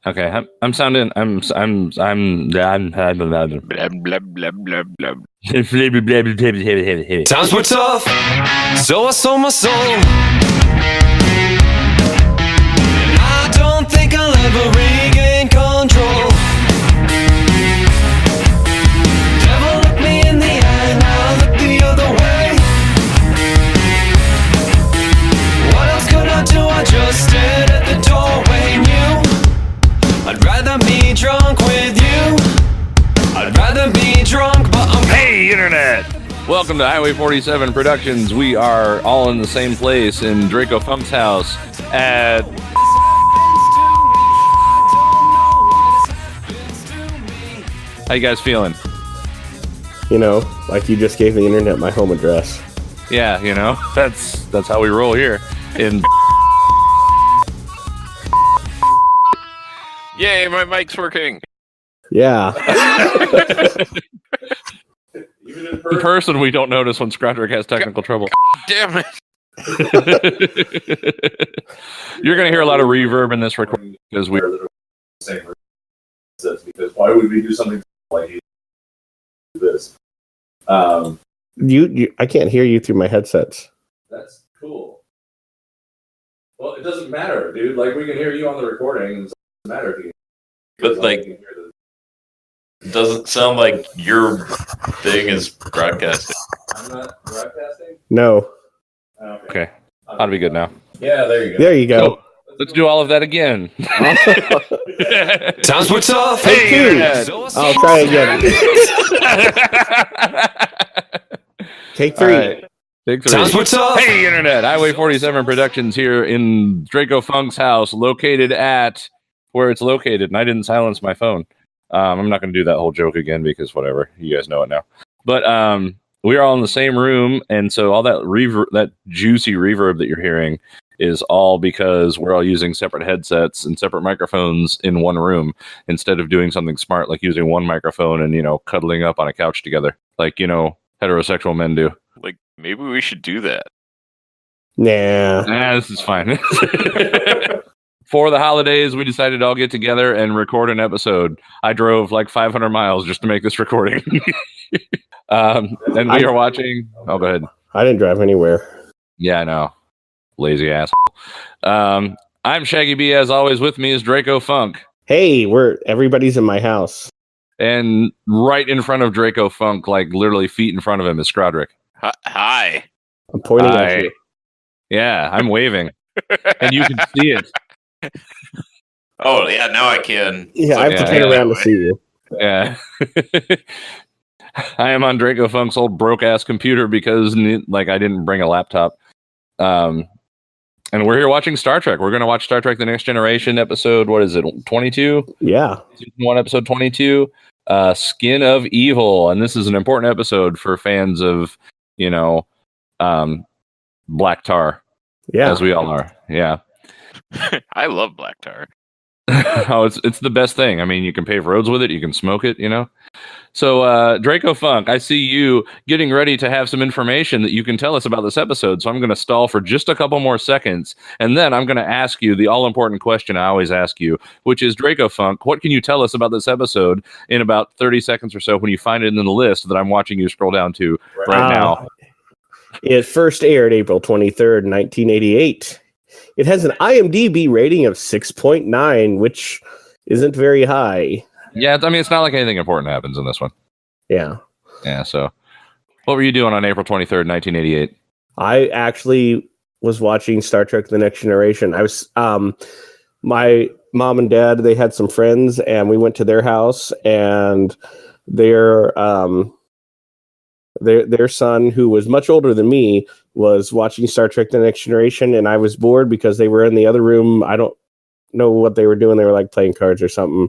Okay, I'm sounding. I'm. Blah, blah, blah, blah, blah. Times were tough, so I sold my soul. And I don't think I'll ever regain control. Devil looked me in the eye, now I look the other way. What else could I do? I just stood at the doorway and knew I'd rather be drunk with you. I'd rather be drunk, but I'm... Hey, Internet! Welcome to Highway 47 Productions. We are all in the same place in Draco Funk's house at... How you guys feeling? You know, like you just gave the internet my home address. Yeah, you know, that's how we roll here. In Yay, my mic's working. Yeah. Even in person, we don't notice when Scrodrick has technical trouble. Damn it. You're going to hear a lot of reverb in this recording because we are the same. Because why would we do something like this? You I can't hear you through my headsets. That's cool. Well, it doesn't matter, dude. Like, we can hear you on the recording, and it doesn't matter if you. But, like, it doesn't sound like your thing is broadcasting. I'm not broadcasting? No. Okay. Ought to be good now. Yeah, there you go. There you go. So, let's do all of that again. Times were tough. Take two. I'll try again. Take three. Right. Take three. Times were tough. Hey, Internet! Highway 47 Productions here in Draco Funk's house, located at where it's located, and I didn't silence my phone. I'm not going to do that whole joke again because whatever, you guys know it now. But we're all in the same room, and so all that that juicy reverb that you're hearing is all because we're all using separate headsets and separate microphones in one room instead of doing something smart like using one microphone and, you know, cuddling up on a couch together like, you know, heterosexual men do. Like, maybe we should do that. Nah. This is fine. For the holidays, we decided to all get together and record an episode. I drove like 500 miles just to make this recording. And we are watching... Oh, go ahead. I didn't drive anywhere. Yeah, I know. Lazy ass. I'm Shaggy B. As always, with me is Draco Funk. Hey, everybody's in my house. And right in front of Draco Funk, like literally feet in front of him, is Scrodrick. Hi. I'm pointing at you. Yeah, I'm waving. And you can see it. Oh, yeah, now I can. Yeah, I have to turn around to see you. Yeah. I am on Draco Funk's old broke-ass computer because, like, I didn't bring a laptop. And we're here watching Star Trek. We're going to watch Star Trek The Next Generation episode, what is it, 22? Yeah. Season 1, episode 22, Skin of Evil. And this is an important episode for fans of, you know, Black Tar. Yeah. As we all are. Yeah. I love black tar. Oh, it's the best thing. I mean, you can pave roads with it. You can smoke it, you know? So, Draco Funk, I see you getting ready to have some information that you can tell us about this episode. So I'm going to stall for just a couple more seconds. And then I'm going to ask you the all-important question I always ask you, which is, Draco Funk, what can you tell us about this episode in about 30 seconds or so when you find it in the list that I'm watching you scroll down to right now? It first aired April 23rd, 1988. It has an IMDb rating of 6.9, which isn't very high. Yeah, I mean, it's not like anything important happens in this one. Yeah. Yeah, so what were you doing on April 23rd, 1988? I actually was watching Star Trek The Next Generation. I was, my mom and dad, they had some friends, and we went to their house, and their son, who was much older than me, was watching Star Trek The Next Generation, and I was bored because they were in the other room. I don't know what they were doing. They were like playing cards or something.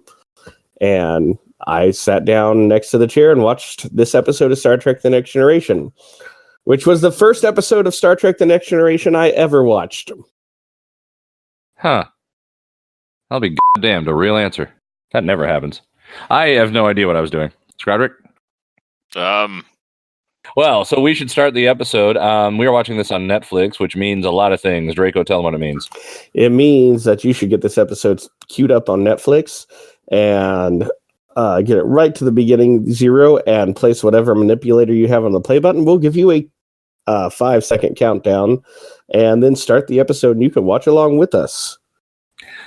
And I sat down next to the chair and watched this episode of Star Trek The Next Generation, which was the first episode of Star Trek The Next Generation I ever watched. Huh. I'll be goddamned, a real answer. That never happens. I have no idea what I was doing. Scrodrick? Well, so we should start the episode. We are watching this on Netflix, which means a lot of things. Draco, tell them what it means. It means that you should get this episode queued up on Netflix and get it right to the beginning, 0, and place whatever manipulator you have on the play button. We'll give you a 5-second countdown and then start the episode, and you can watch along with us.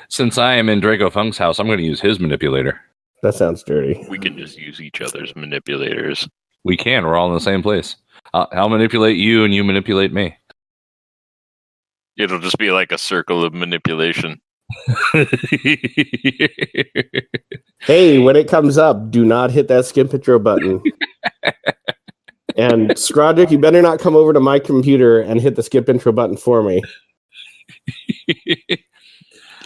Since I am in Draco Funk's house, I'm going to use his manipulator. That sounds dirty. We can just use each other's manipulators. We can. We're all in the same place. I'll manipulate you, and you manipulate me. It'll just be like a circle of manipulation. Hey, when it comes up, do not hit that skip intro button. And Scrodrick, you better not come over to my computer and hit the skip intro button for me.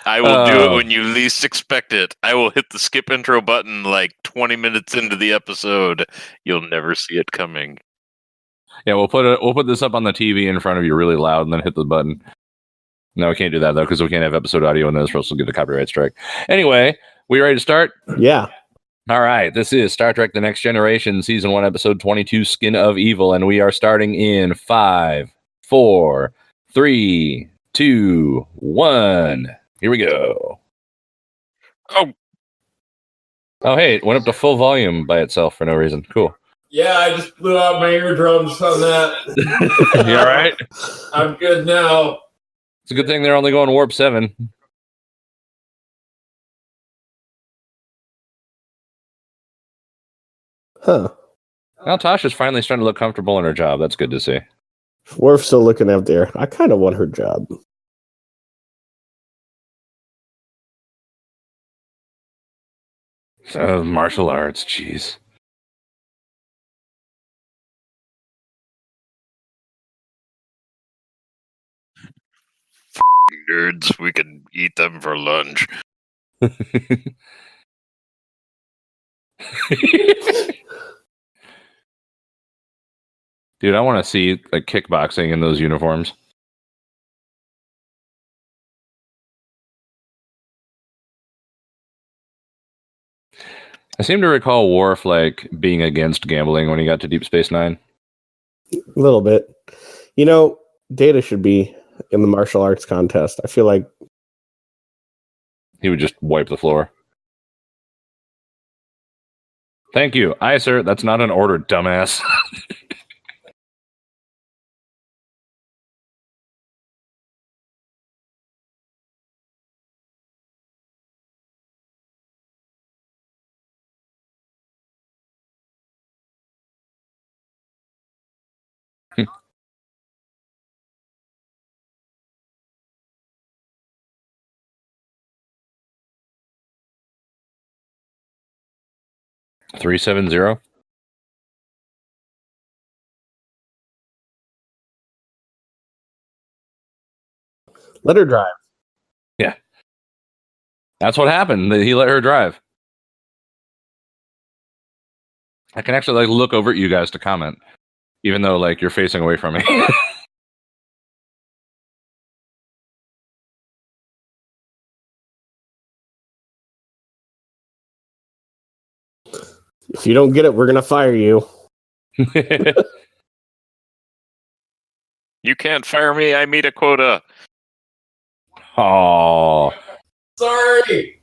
I will do it when you least expect it. I will hit the skip intro button like 20 minutes into the episode. You'll never see it coming. Yeah, we'll put this up on the TV in front of you really loud and then hit the button. No, we can't do that though because we can't have episode audio and then it's supposed to get a copyright strike. Anyway, we ready to start? Yeah. All right, this is Star Trek The Next Generation, Season 1, Episode 22, Skin of Evil, and we are starting in 5, 4, 3, 2, 1. Here we go. Oh, hey, it went up to full volume by itself for no reason. Cool. Yeah, I just blew out my eardrums on that. You all right? I'm good now. It's a good thing they're only going warp 7. Huh. Now Tasha's finally starting to look comfortable in her job. That's good to see. Worf's still looking out there. I kind of want her job. Martial arts, jeez. nerds, we can eat them for lunch. Dude, I want to see like kickboxing in those uniforms. I seem to recall Worf like being against gambling when he got to Deep Space Nine. A little bit. You know, Data should be in the martial arts contest. I feel like he would just wipe the floor. Thank you. Aye, sir. That's not an order, dumbass. Three 370. let her drive. Yeah. That's what happened. He let her drive. I can actually like look over at you guys to comment, even though like you're facing away from me. If you don't get it, we're gonna fire you. You can't fire me. I meet a quota. Oh. Sorry.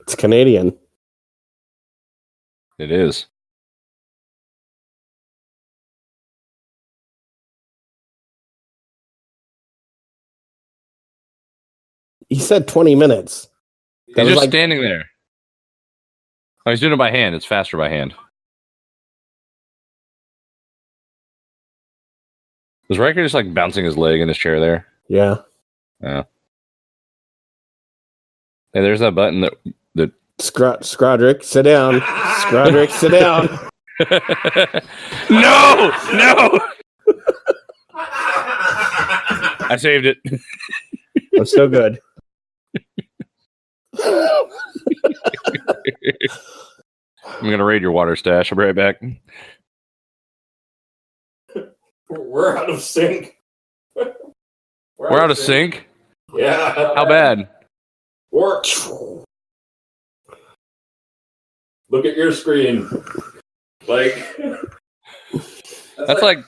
It's Canadian. It is. He said 20 minutes. He's That was just like- standing there. Oh, he's doing it by hand. It's faster by hand. Was Riker just like bouncing his leg in his chair there? Yeah. Yeah. Hey, there's that button that Scrodrick, sit down. Scrodrick, sit down. No! No! I saved it. I'm so good. I'm gonna raid your water stash. I'll be right back. We're out of sync. We're out of sync? Yeah. How bad? Work. Look at your screen. Like That's like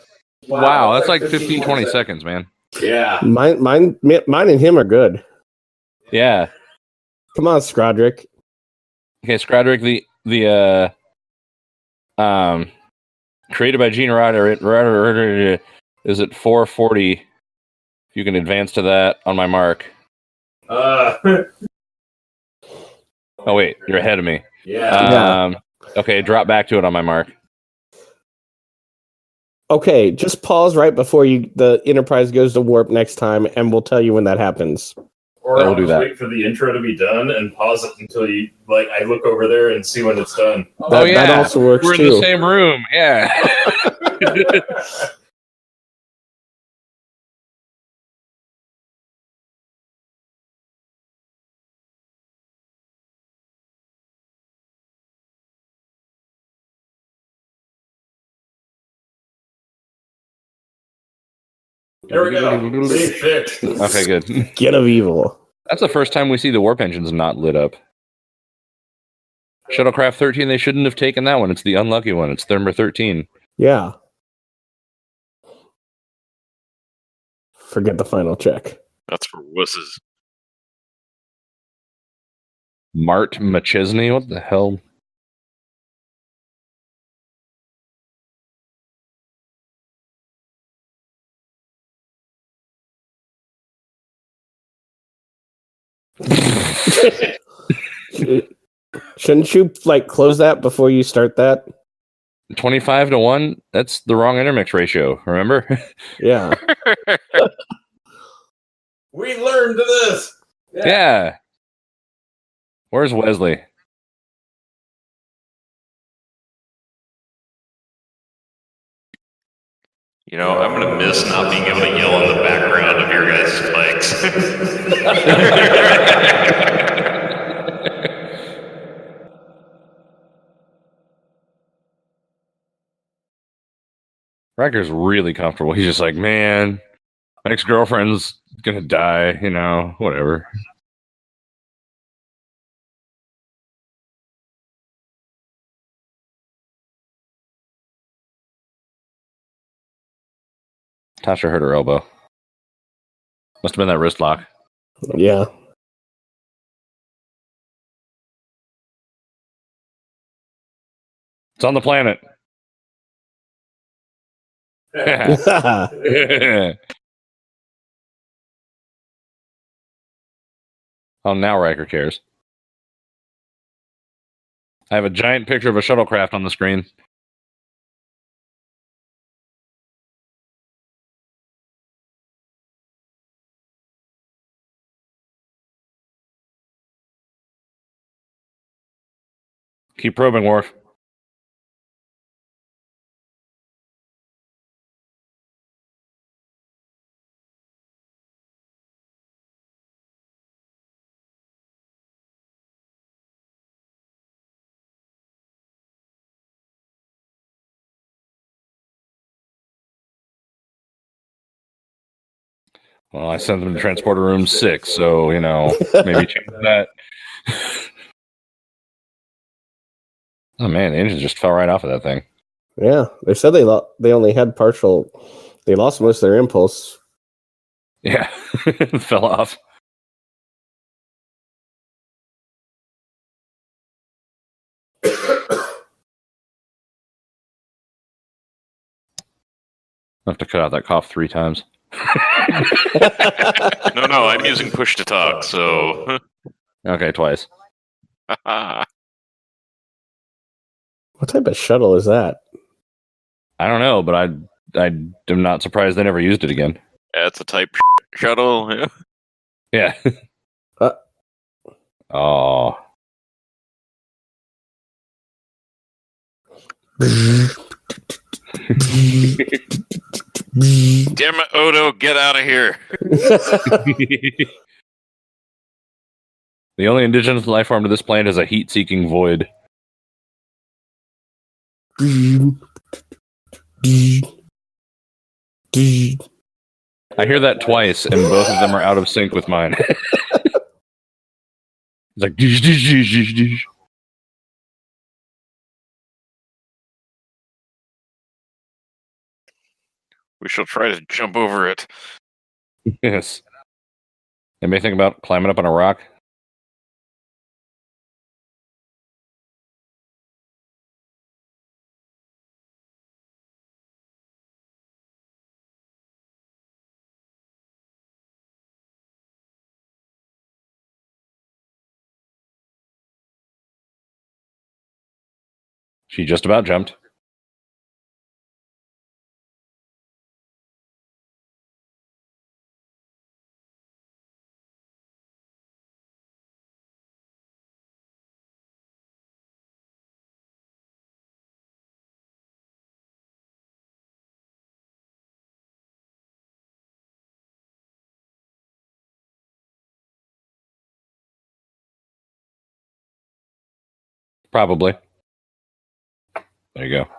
wow. That's like 15, 20 seconds, man. yeah. Mine and him are good. Yeah. Come on, Scrodrick. Okay, Scrodrick, the created by Gene Ryder is at 440. If you can advance to that on my mark. Oh wait, you're ahead of me. Yeah. Okay, drop back to it on my mark. Okay, just pause right before the Enterprise goes to warp next time, and we'll tell you when that happens. Or We'll I'll do just that. wait for the intro to be done and pause it until you I look over there and see when it's done. That also works We're in too. the same room. Yeah. There we go. See, fixed. Okay, good. Get of evil. That's the first time we see the warp engines not lit up. Shuttlecraft 13, they shouldn't have taken that one. It's the unlucky one. It's number 13. Yeah. Forget the final check. That's for wusses. Mart McChesney? What the hell? Shouldn't you close that before you start that? 25-1? That's the wrong intermix ratio, remember? Yeah. We learned this. Yeah. Where's Wesley? You know, I'm going to miss not being able to yell in the background of your guys' mics. Riker's really comfortable. He's just like, man, my ex-girlfriend's gonna die, whatever. Tasha hurt her elbow. Must have been that wrist lock. Yeah. It's on the planet. Oh, now Riker cares. I have a giant picture of a shuttlecraft on the screen. Keep probing, Worf. Well, I sent them to transporter room 6, so, maybe change that. Oh, man, the engine just fell right off of that thing. Yeah, they said they only had partial. They lost most of their impulse. Yeah, fell off. I have to cut out that cough 3 times. No, I'm using push to talk, so. Okay, twice. What type of shuttle is that? I don't know, but I'm not surprised they never used it again. Yeah, it's a type shuttle. Yeah. Oh. Damn it, Odo, get out of here. The only indigenous life form to this planet is a heat-seeking void. I hear that twice, and both of them are out of sync with mine. It's like... We shall try to jump over it. Yes. Anybody think about climbing up on a rock? She just about jumped. Probably. There you go.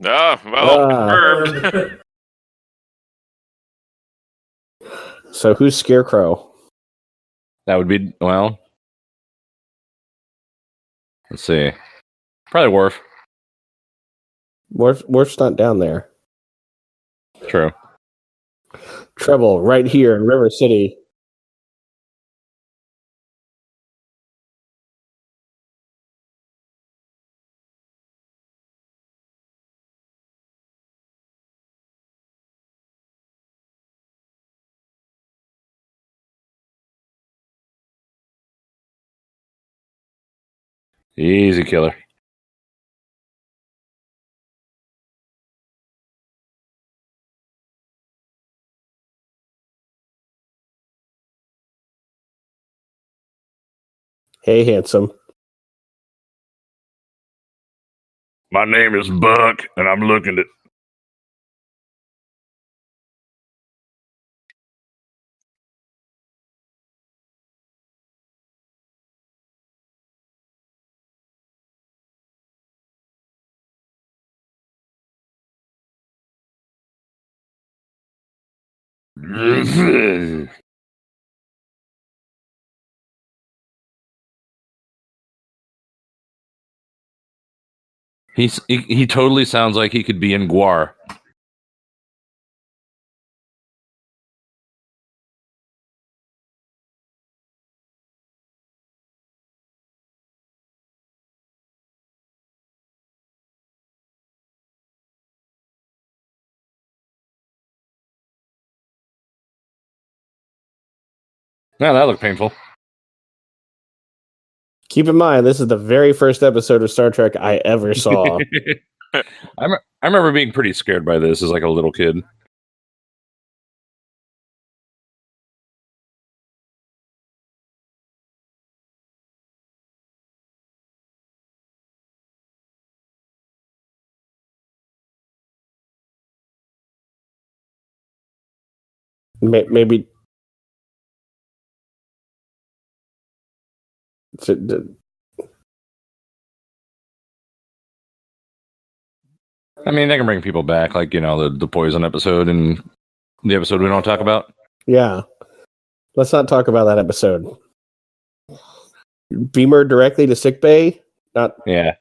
Ah, well, Ah. confirmed. So who's Scarecrow? That would be, well, let's see. Probably Worf. Worf's not down there. True. Treble, right here in River City. Easy killer. Hey, handsome. My name is Buck, and I'm looking at. He totally sounds like he could be in Guar. Now that looked painful. Keep in mind, this is the very first episode of Star Trek I ever saw. I remember being pretty scared by this as like a little kid. Maybe. I mean, they can bring people back, like, you know, the poison episode and the episode we don't talk about. Yeah. Let's not talk about that episode. Beamer directly to sickbay? Not. Yeah.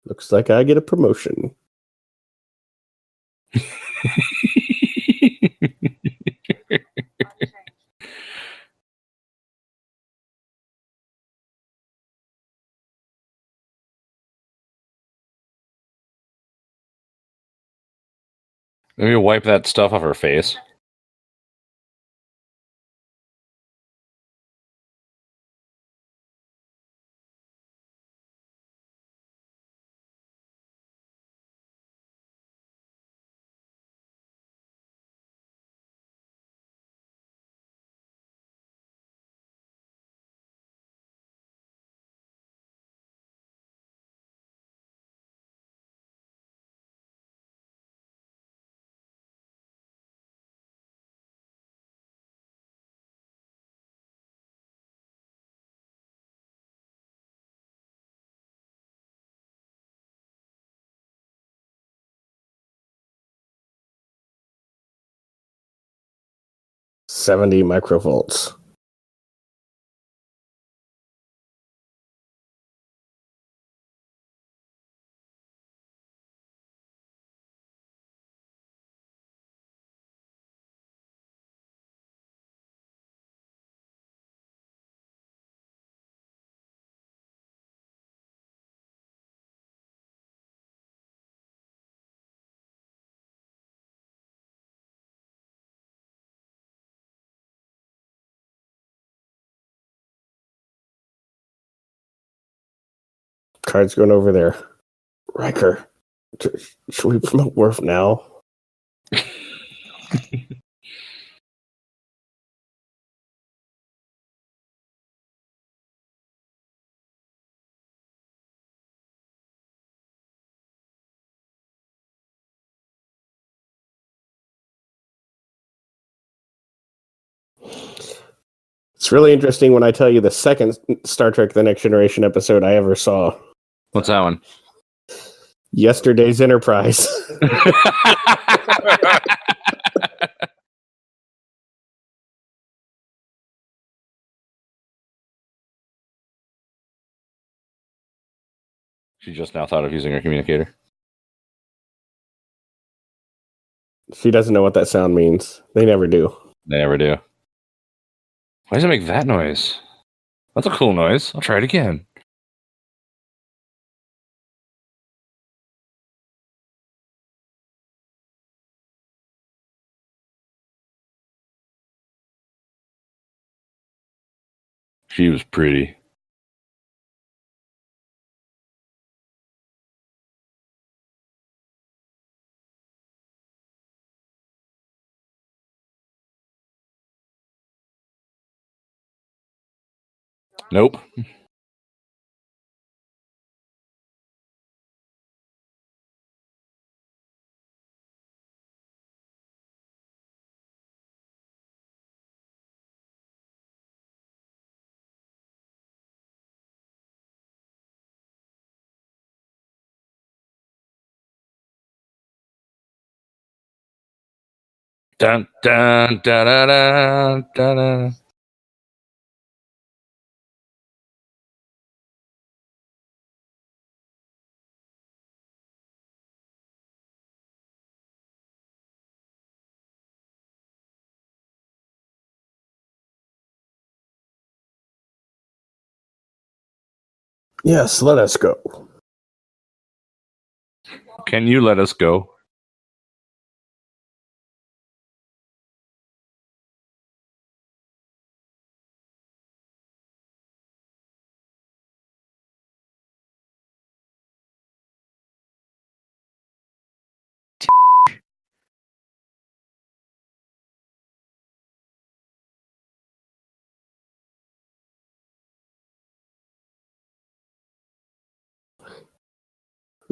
Looks like I get a promotion. Maybe wipe that stuff off her face. $70 microvolts. Card's going over there. Riker, should we promote Worf now? It's really interesting when I tell you the second Star Trek The Next Generation episode I ever saw. What's that one? Yesterday's Enterprise. She just now thought of using her communicator. She doesn't know what that sound means. They never do. They never do. Why does it make that noise? That's a cool noise. I'll try it again. She was pretty. Nope. Dun dun da da da da da. Yes, let us go. Can you let us go?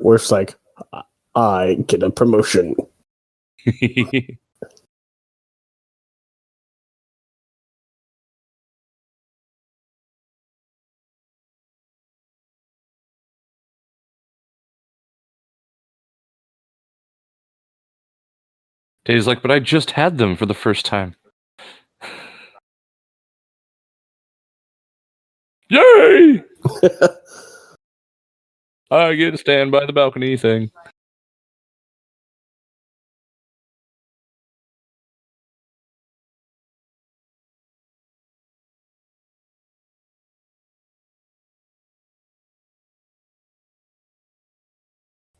Worf's like, I get a promotion. Daisy's like, but I just had them for the first time. Yay! I get to stand by the balcony thing.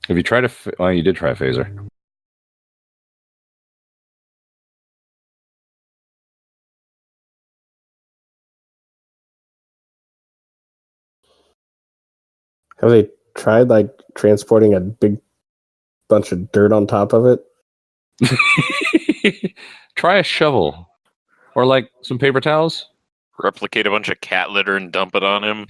Have you tried well, you did try a phaser. Have they tried like transporting a big bunch of dirt on top of it? Try a shovel. Or like some paper towels. Replicate a bunch of cat litter and dump it on him.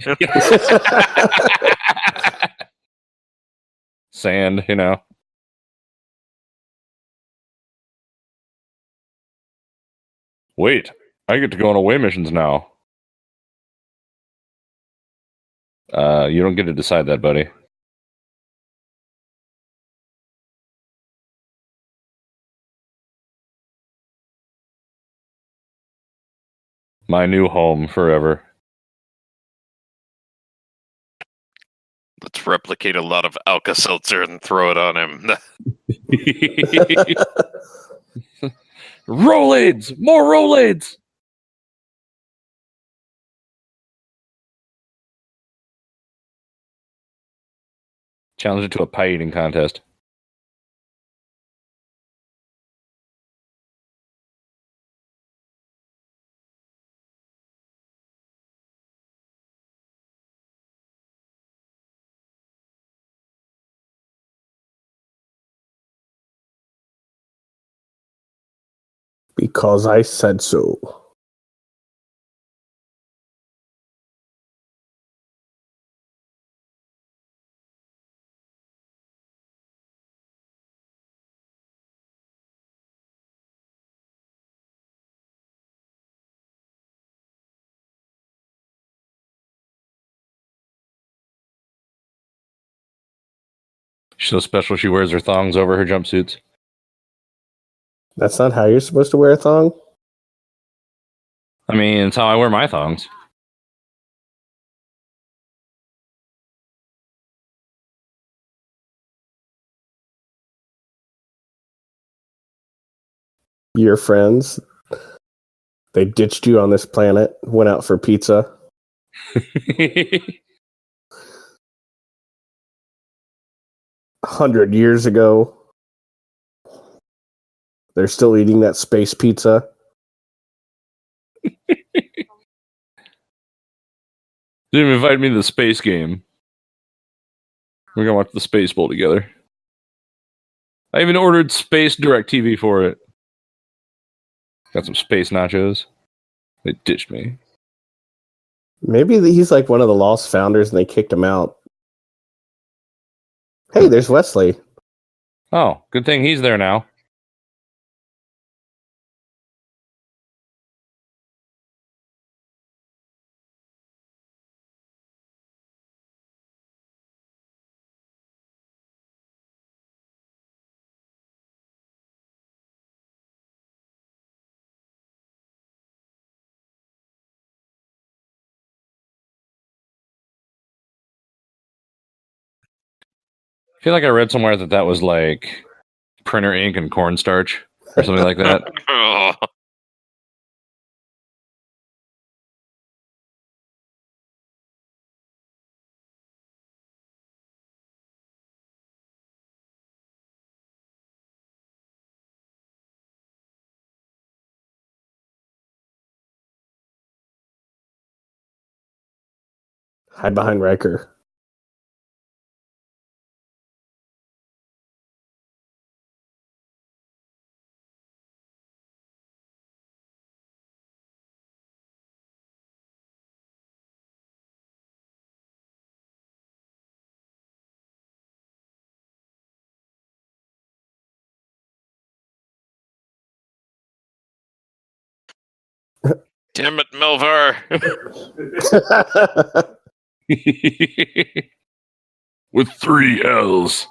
Sand, you know. Wait, I get to go on away missions now. You don't get to decide that, buddy. My new home forever. Let's replicate a lot of Alka-Seltzer and throw it on him. Rolades! More Rolades! Challenge it to a pie eating contest. Because I said so. She's so special she wears her thongs over her jumpsuits. That's not how you're supposed to wear a thong? I mean, it's how I wear my thongs. Your friends, they ditched you on this planet, went out for pizza. 100 years ago. They're still eating that space pizza. Didn't invite me to the space game. We're gonna watch the Space Bowl together. I even ordered Space Direct TV for it. Got some space nachos. They ditched me. Maybe he's like one of the Lost founders and they kicked him out. Hey, there's Wesley. Oh, good thing he's there now. I feel like I read somewhere that was like printer ink and cornstarch or something like that. Oh. Hide behind Riker. Damn it, Melvar. With 3 L's.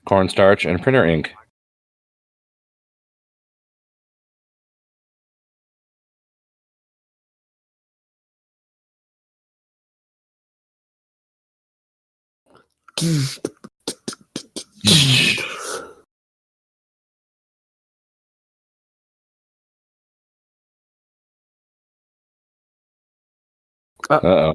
Cornstarch and printer ink. Uh-oh.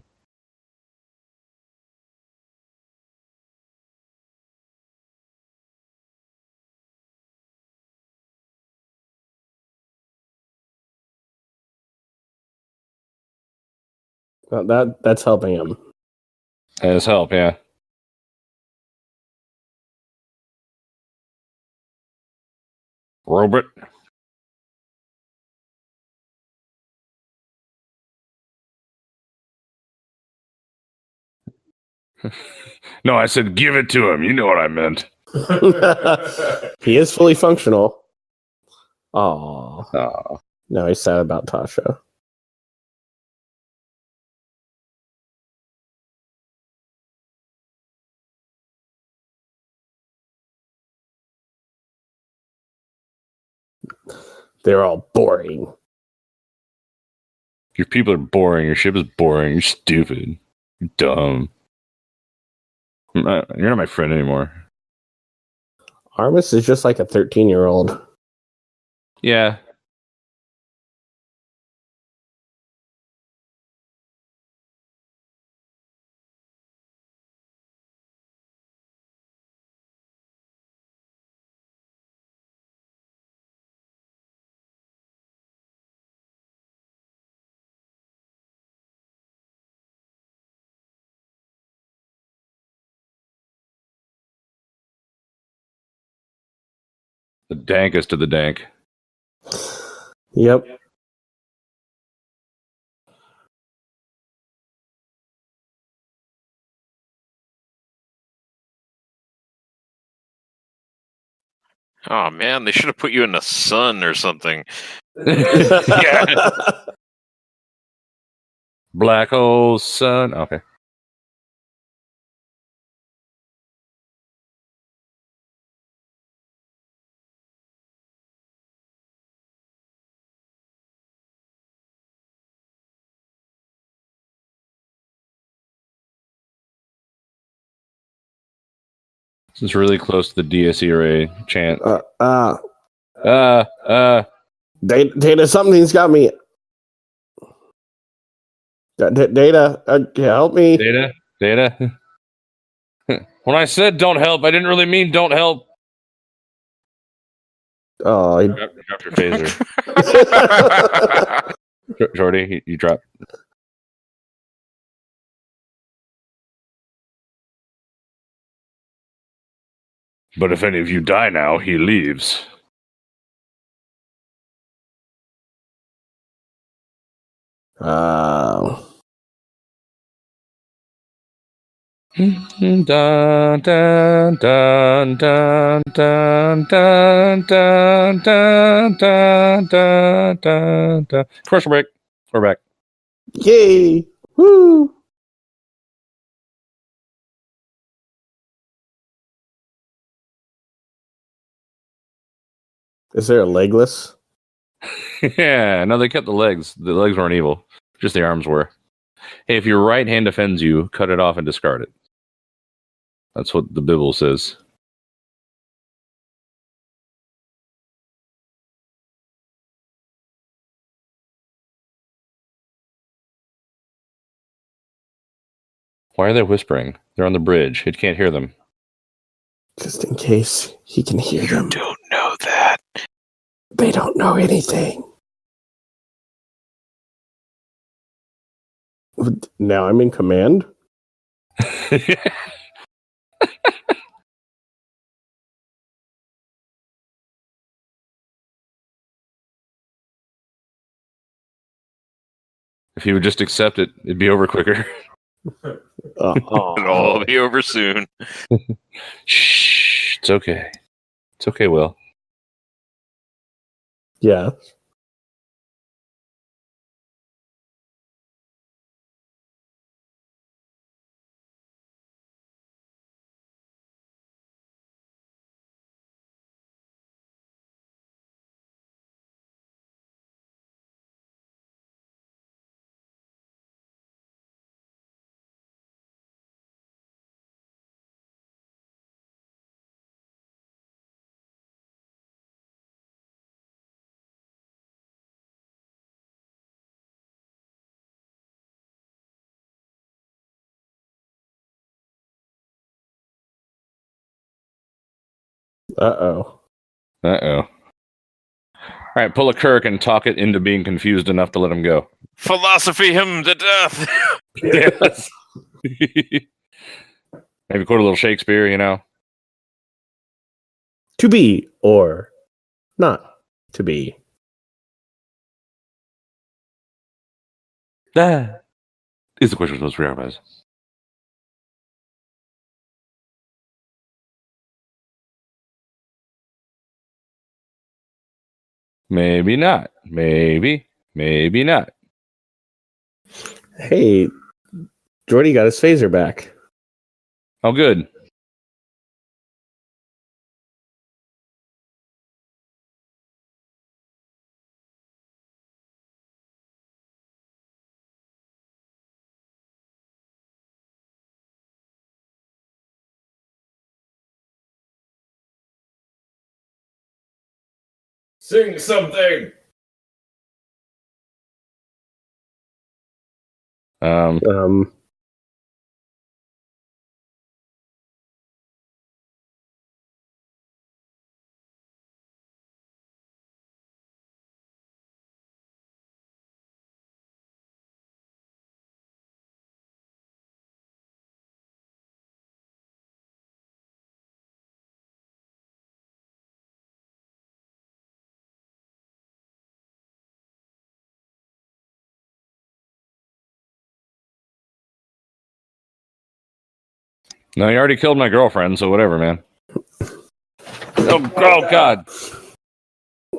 Well, that's helping him. That is help, yeah. Robot. No, I said give it to him. You know what I meant. He is fully functional. Aww. Oh. Now he's sad about Tasha. They're all boring. Your people are boring. Your ship is boring. You're stupid. You're dumb. You're not my friend anymore. Armis is just like a 13-year-old. Yeah. The dankest of the dank. Yep. Oh man, they should have put you in the sun or something. Yeah. Black hole sun. Okay. This is really close to the DSE array chant. Data, something's got me. Data, help me. Data. When I said don't help, I didn't really mean don't help. Oh, Drop your phaser. Jordy, you drop. But if any of you die now, he leaves. Dun dun dun dun dun dun dun dun dun dun dun dun. Commercial break. We're back. Yay! Woo! Is there a legless? Yeah, no, they kept the legs. The legs weren't evil. Just the arms were. Hey, if your right hand offends you, cut it off and discard it. That's what the Bible says. Why are they whispering? They're on the bridge. It can't hear them. Just in case he can hear them. Don't know that. They don't know anything. Now I'm in command? If he would just accept it, it'd be over quicker. It'll all be over soon. Shh, it's okay. It's okay, Will. Yeah. Uh-oh. Uh-oh. All right, pull a Kirk and talk it into being confused enough to let him go. Philosophy him to death. Yes. Maybe quote a little Shakespeare, you know? To be or not to be. That is the question of those rabbis. Maybe not. Maybe not. Hey, Jordy got his phaser back. Oh, good. Sing something. Um, No, you already killed my girlfriend, so whatever, man. Oh God!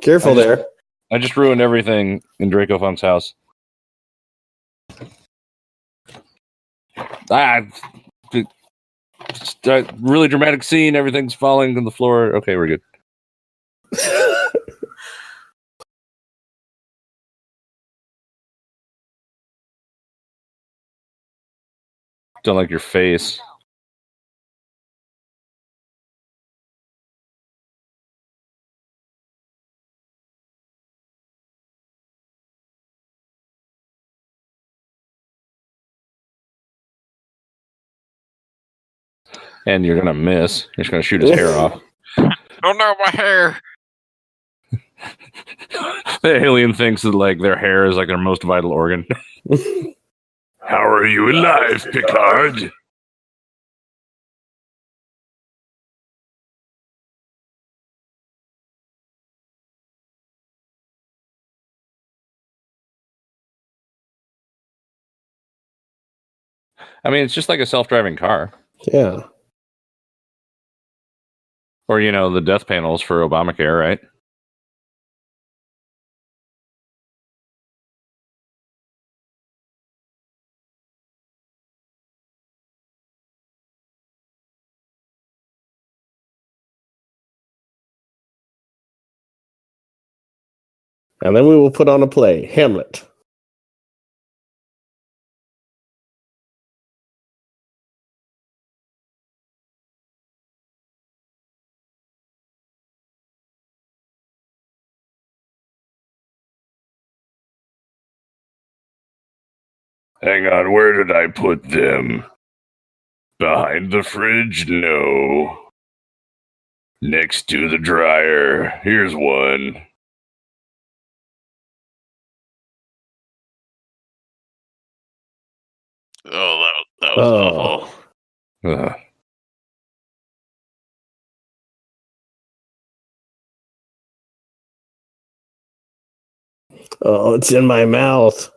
careful there. I just ruined everything in Draco Funk's house. Really dramatic scene. Everything's falling on the floor. Okay, we're good. Don't like your face. And you're gonna miss. You're just gonna shoot his hair off. Oh no, my hair! The alien thinks that like their hair is like their most vital organ. How are you alive, Picard? I mean, it's just like a self-driving car. Yeah. Or, you know, the death panels for Obamacare, right? And then we will put on a play, Hamlet. Hang on, where did I put them? Behind the fridge? No. Next to the dryer. Here's one. Oh, that was awful. Ugh. Oh, it's in my mouth.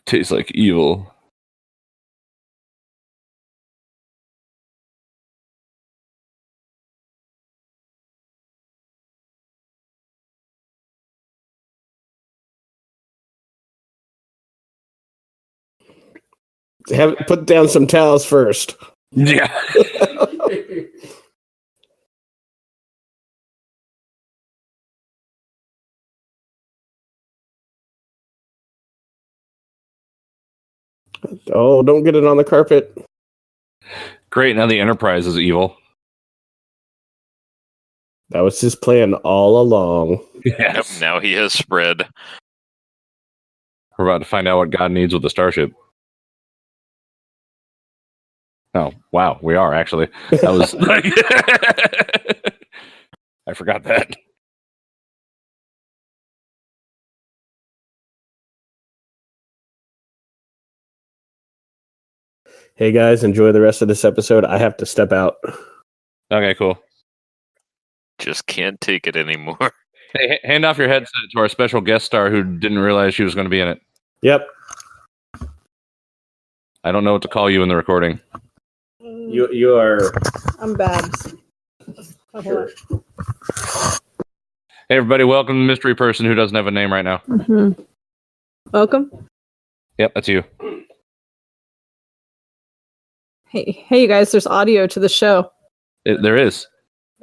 Tastes like evil. Put down some towels first. Yeah. Oh, don't get it on the carpet. Great, now the Enterprise is evil. That was his plan all along. Yep, now he has spread. We're about to find out what God needs with the starship. Oh, wow, we are actually. That was I forgot that. Hey guys, enjoy the rest of this episode. I have to step out. Okay, cool. Just can't take it anymore. Hey, hand off your headset to our special guest star who didn't realize she was going to be in it. Yep. I don't know what to call you in the recording. You are. I'm Babs. Sure. Hey, everybody, welcome to the mystery person who doesn't have a name right now. Mm-hmm. Welcome. Yep, that's you. Hey, you guys, there's audio to the show. There is.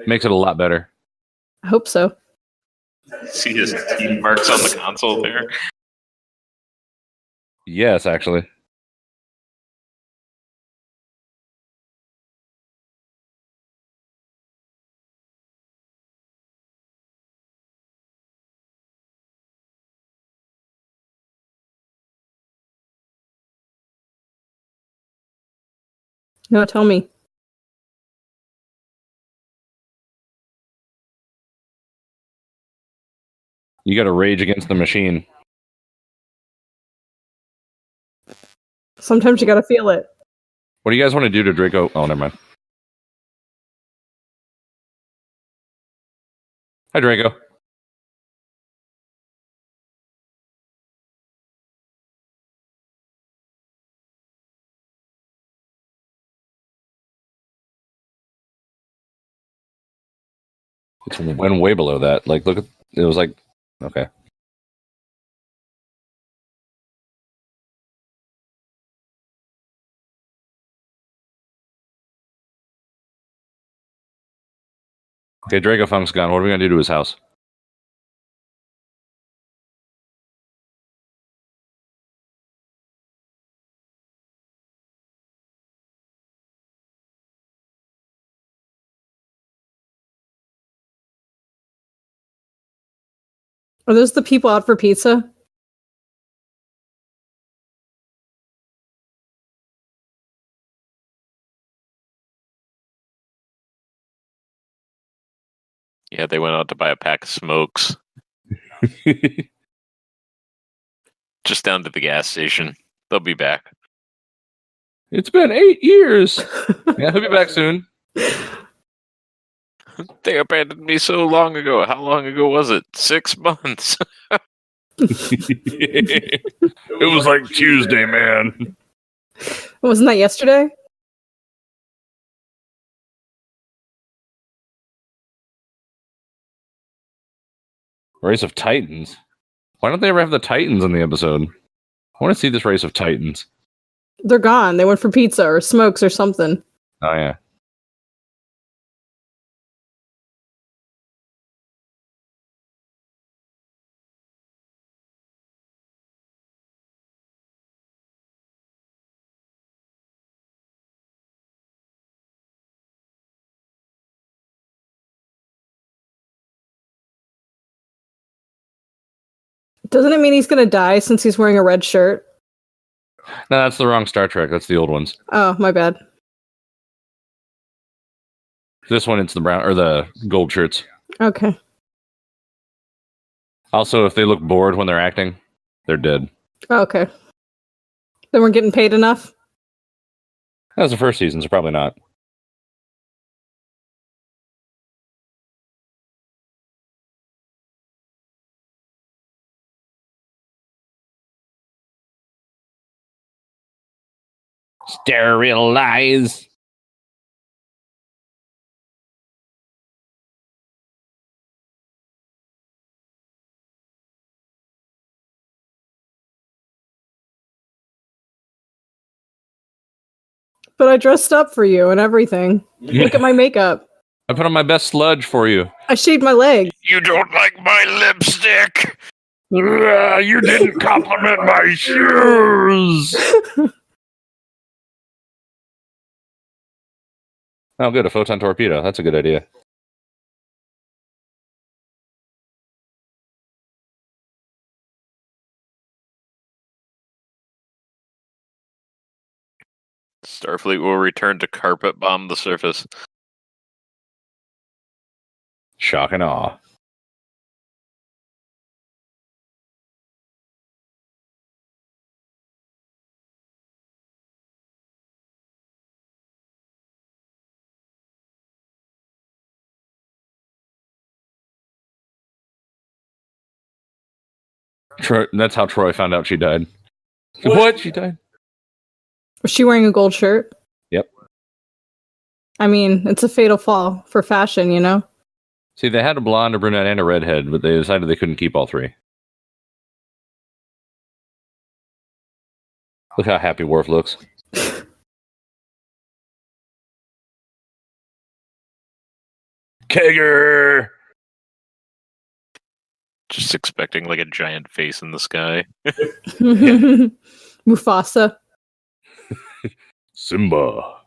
Makes it a lot better. I hope so. See his teeth marks on the console there? Yes, actually. No, tell me. You got to rage against the machine. Sometimes you gotta feel it. What do you guys want to do to Draco? Oh, never mind. Hi, Draco. It's went way below that. Like, look at it was like, okay. Okay, Draco Funk's gone. What are we gonna do to his house? Are those the people out for pizza? Yeah, they went out to buy a pack of smokes. Just down to the gas station. They'll be back. It's been 8 years. Yeah, he'll be back soon. They abandoned me so long ago. How long ago was it? 6 months. It was like Tuesday, man. Wasn't that yesterday? Race of Titans. Why don't they ever have the Titans in the episode? I want to see this race of Titans. They're gone. They went for pizza or smokes or something. Oh yeah. Doesn't it mean he's gonna die since he's wearing a red shirt? No, that's the wrong Star Trek. That's the old ones. Oh, my bad. This one, it's the brown or the gold shirts. Okay. Also, if they look bored when they're acting, they're dead. Okay. They weren't getting paid enough? That was the first season, so probably not. Sterilize. But I dressed up for you and everything. Look at my makeup. I put on my best sludge for you. I shaved my legs. You don't like my lipstick? You didn't compliment my shoes. Oh, good. A photon torpedo. That's a good idea. Starfleet will return to carpet bomb the surface. Shock and awe. Troy, that's how Troy found out she died. What? She died? Was she wearing a gold shirt? Yep. I mean, it's a fatal flaw for fashion, you know? See, they had a blonde, a brunette, and a redhead, but they decided they couldn't keep all three. Look how happy Worf looks. Kegger! Just expecting like a giant face in the sky. Mufasa. Simba.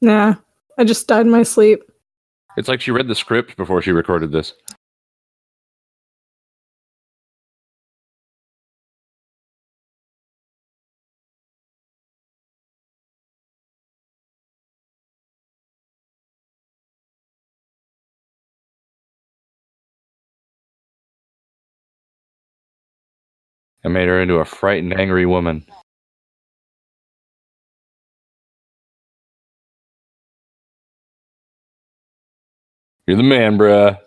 Nah, I just died in my sleep. It's like she read the script before she recorded this. I made her into a frightened, angry woman. You're the man, bruh.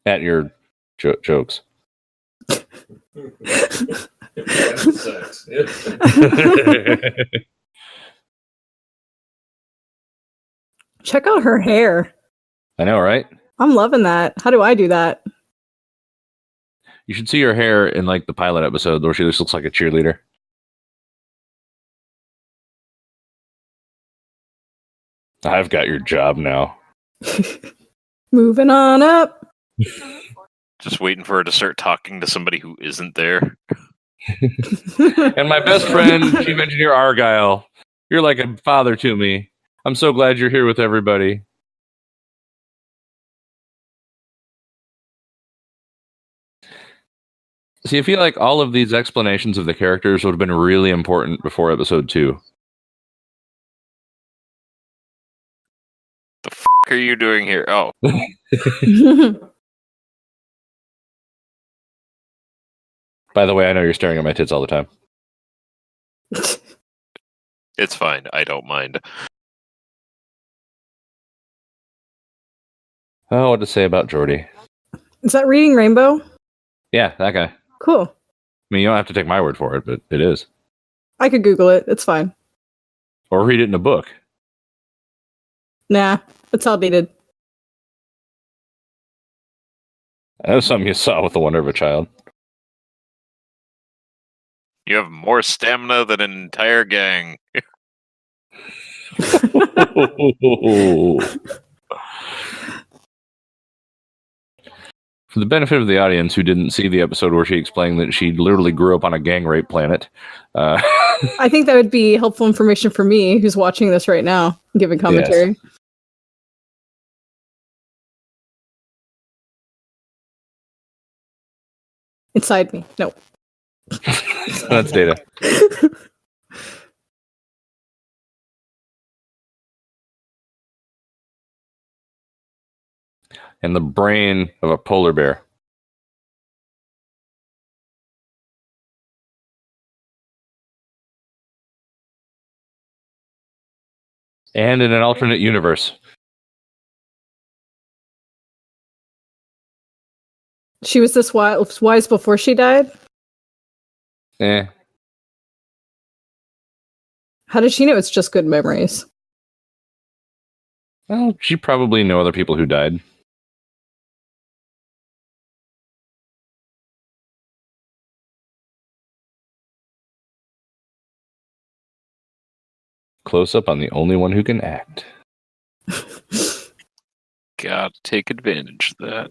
At your jokes. Sex. Check out her hair. I know, right? I'm loving that. How do I do that? You should see her hair in like the pilot episode where she just looks like a cheerleader. I've got your job now. Moving on up. Just waiting for her to start talking to somebody who isn't there. And my best friend, Chief Engineer Argyle, you're like a father to me. I'm so glad you're here with everybody. See, I feel like all of these explanations of the characters would have been really important before episode 2. The f*** are you doing here? Oh, By the way, I know you're staring at my tits all the time. it's fine. I don't mind. Oh, what to say about Geordi? Is that Reading Rainbow? Yeah, that guy. Cool. I mean, you don't have to take my word for it, but it is. I could Google it. It's fine. Or read it in a book. Nah, it's outdated. That was something you saw with The Wonder of a Child. You have more stamina than an entire gang. For the benefit of the audience who didn't see the episode where she explained that she literally grew up on a gang rape planet. I think that would be helpful information for me, who's watching this right now, giving commentary. Yes. Inside me. No. That's Data. And the brain of a polar bear. And in an alternate universe. She was this wise before she died? Eh. How did she know it's just good memories? Well, she probably know other people who died. Close up on the only one who can act. Gotta take advantage of that.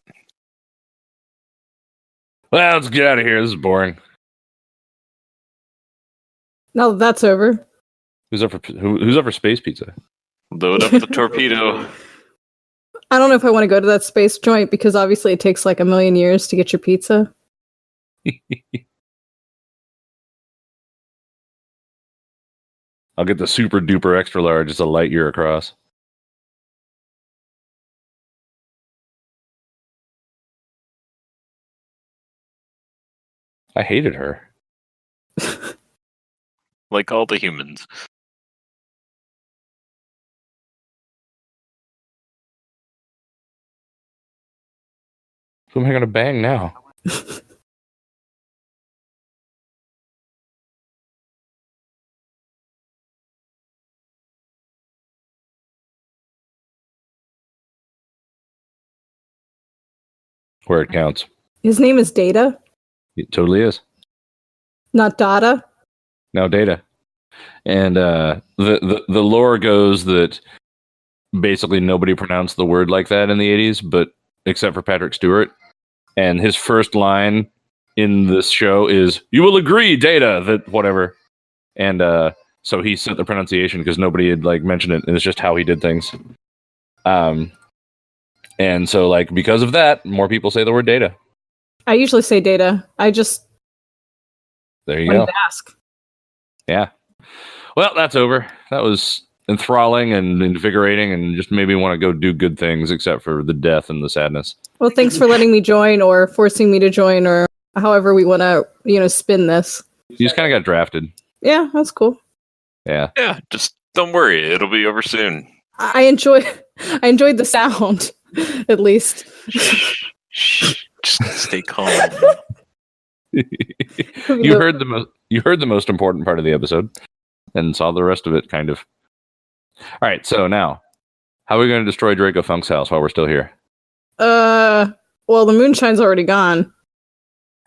Well, let's get out of here. This is boring. Now that that's over. Who's up for space pizza? Load up the torpedo. I don't know if I want to go to that space joint because obviously it takes like 1,000,000 years to get your pizza. I'll get the super duper extra large. It's a light year across. I hated her. Like all the humans. Who am I going to bang now? Where it counts. His name is Data, It totally is. not Data. Now Data. And the lore goes that basically nobody pronounced the word like that in the 80s, but except for Patrick Stewart. And his first line in this show is, you will agree, Data, that whatever. And so he sent the pronunciation because nobody had like mentioned it, and it's just how he did things. And so like because of that, more people say the word Data. I usually say Data. I just There you wanted go. to ask. Yeah. Well, that's over. That was enthralling and invigorating, and just made me want to go do good things, except for the death and the sadness. Well, thanks for letting me join, or forcing me to join, or however we want to, spin this. You just kind of got drafted. Yeah, that's cool. Yeah. Yeah, just don't worry. It'll be over soon. I enjoyed the sound, at least. Shh. Just stay calm. You heard the most important part of the episode, and saw the rest of it, kind of. All right, so now, how are we going to destroy Draco Funk's house while we're still here? Well, the moonshine's already gone.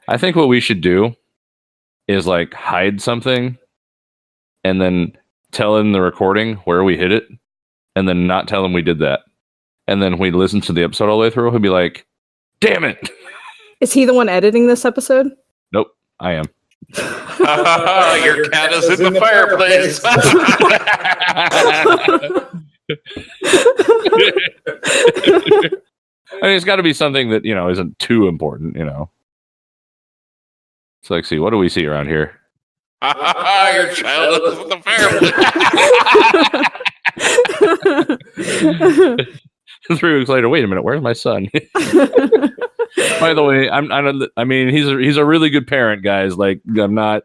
I think what we should do is like hide something, and then tell in the recording where we hid it, and then not tell him we did that. And then we listen to the episode all the way through, he'll be like, damn it! Is he the one editing this episode? Nope, I am. Your cat is in the fireplace. I mean, it's got to be something that, isn't too important, So, like, see, what do we see around here? Your child is in the fireplace. 3 weeks later, wait a minute, where's my son? By the way, he's a really good parent, guys. Like, I'm not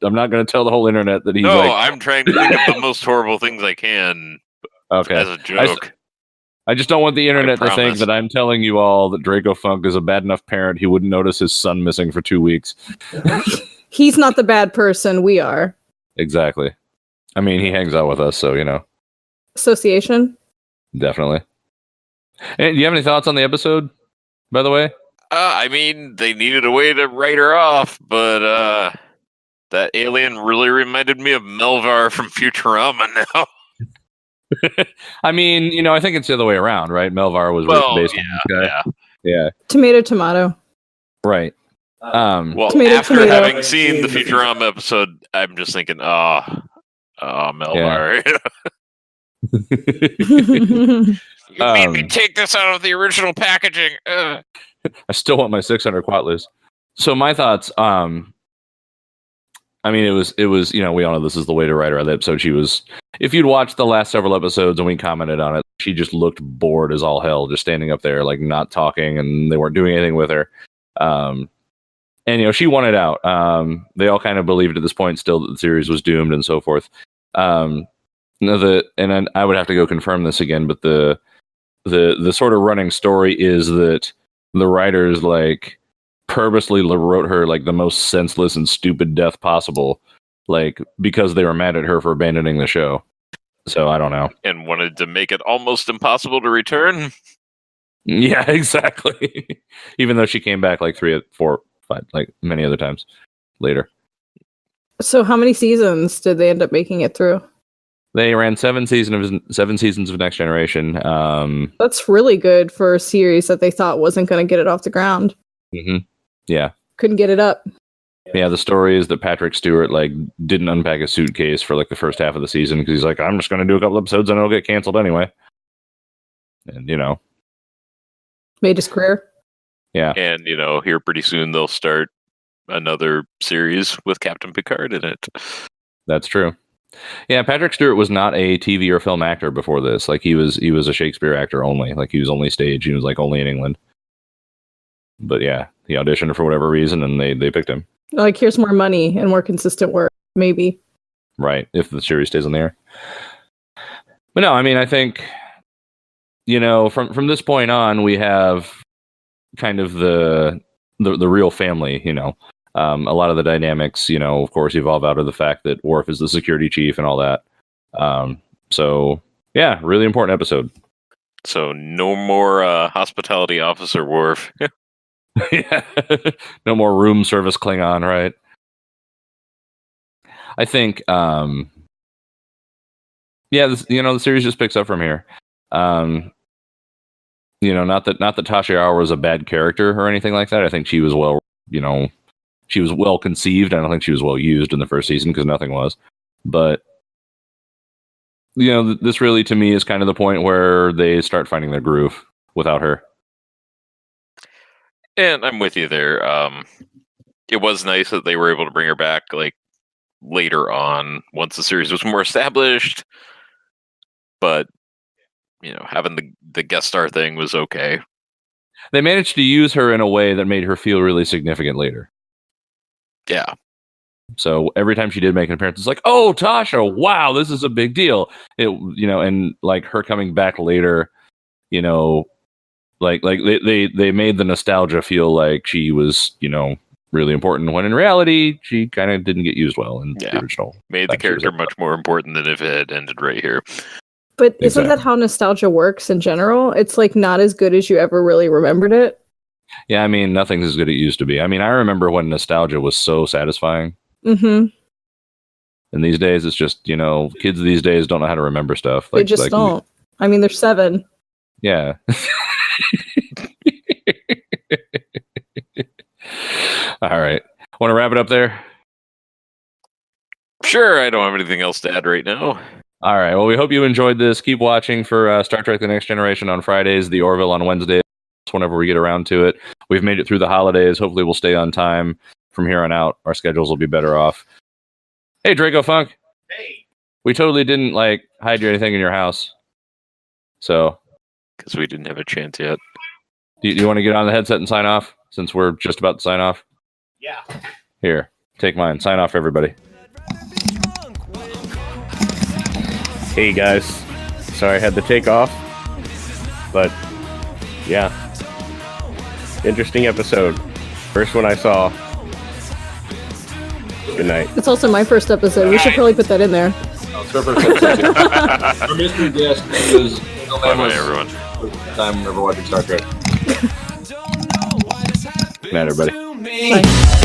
going to tell the whole internet that he's I'm trying to think of the most horrible things I can. Okay. As a joke. I just don't want the internet to think promise. that I'm telling you all that Draco Funk is a bad enough parent he wouldn't notice his son missing for 2 weeks. He's not the bad person. We are. Exactly. I mean, he hangs out with us, so, Association? Definitely. And do you have any thoughts on the episode, by the way? They needed a way to write her off, but that alien really reminded me of Melvar from Futurama now. I mean, I think it's the other way around, right? Melvar was based on this guy. Yeah. Tomato. Right. After having seen the Futurama episode, I'm just thinking, Melvar. You made me take this out of the original packaging. I still want my 600 Quatlers. So my thoughts, it was, we all know this is the way to write her. That episode, she was, if you'd watched the last several episodes and we commented on it, she just looked bored as all hell, just standing up there, like not talking, and they weren't doing anything with her. And she wanted out. They all kind of believed at this point still that the series was doomed and so forth. I would have to go confirm this again, but the sort of running story is that the writers like purposely wrote her like the most senseless and stupid death possible, like because they were mad at her for abandoning the show. So I don't know. And wanted to make it almost impossible to return. Yeah, exactly. Even though she came back like 3, 4, 5, like many other times later. So how many seasons did they end up making it through? They ran 7 seasons of Next Generation. That's really good for a series that they thought wasn't going to get it off the ground. Mm-hmm. Yeah. Couldn't get it up. Yeah, the story is that Patrick Stewart like didn't unpack a suitcase for like the first half of the season because he's like, I'm just going to do a couple episodes and it'll get canceled anyway. And made his career. Yeah. And here pretty soon they'll start another series with Captain Picard in it. That's true. Yeah, Patrick Stewart was not a TV or film actor before this. Like he was a Shakespeare actor only. Like he was only stage. He was like only in England. But yeah, he auditioned for whatever reason and they picked him. Like, here's more money and more consistent work, maybe. Right, if the series stays on the air. But no, I think, from this point on, we have kind of the real family, a lot of the dynamics, of course, evolve out of the fact that Worf is the security chief and all that. So, yeah, really important episode. So no more hospitality officer Worf. Yeah. No more room service Klingon, right? I think, the series just picks up from here. Not that Tasha Yar was a bad character or anything like that. I think she was well she was well conceived. I don't think she was well used in the first season because nothing was. But this really to me is kind of the point where they start finding their groove without her. And I'm with you there. It was nice that they were able to bring her back like later on once the series was more established. But having the guest star thing was okay. They managed to use her in a way that made her feel really significant later. Yeah. So every time she did make an appearance, it's like, oh, Tasha, wow, this is a big deal. And like her coming back later, like they made the nostalgia feel like she was, really important, when in reality, she kind of didn't get used well in the original. Made the character much more important than if it had ended right here. But isn't that how nostalgia works in general? It's like not as good as you ever really remembered it. Yeah, I mean, nothing's as good as it used to be. I mean, I remember when nostalgia was so satisfying. Mm-hmm. And these days, it's just, kids these days don't know how to remember stuff. They just don't. I mean, they're 7. Yeah. All right. Want to wrap it up there? Sure, I don't have anything else to add right now. All right. Well, we hope you enjoyed this. Keep watching for Star Trek The Next Generation on Fridays, the Orville on Wednesdays, whenever we get around to it. We've made it through the holidays. Hopefully we'll stay on time from here on out. Our schedules will be better off. Hey, Draco Funk. Hey. We totally didn't hide anything in your house. So. Because we didn't have a chance yet. Do you want to get on the headset and sign off since we're just about to sign off? Yeah. Here, take mine. Sign off, everybody. Hey guys, sorry I had to take off, but yeah, interesting episode. First one I saw. Good night. It's also my first episode. We should probably put that in there. Our mystery guest is Bye, everyone. Time ever watching Star Trek. Good night, everybody. Bye.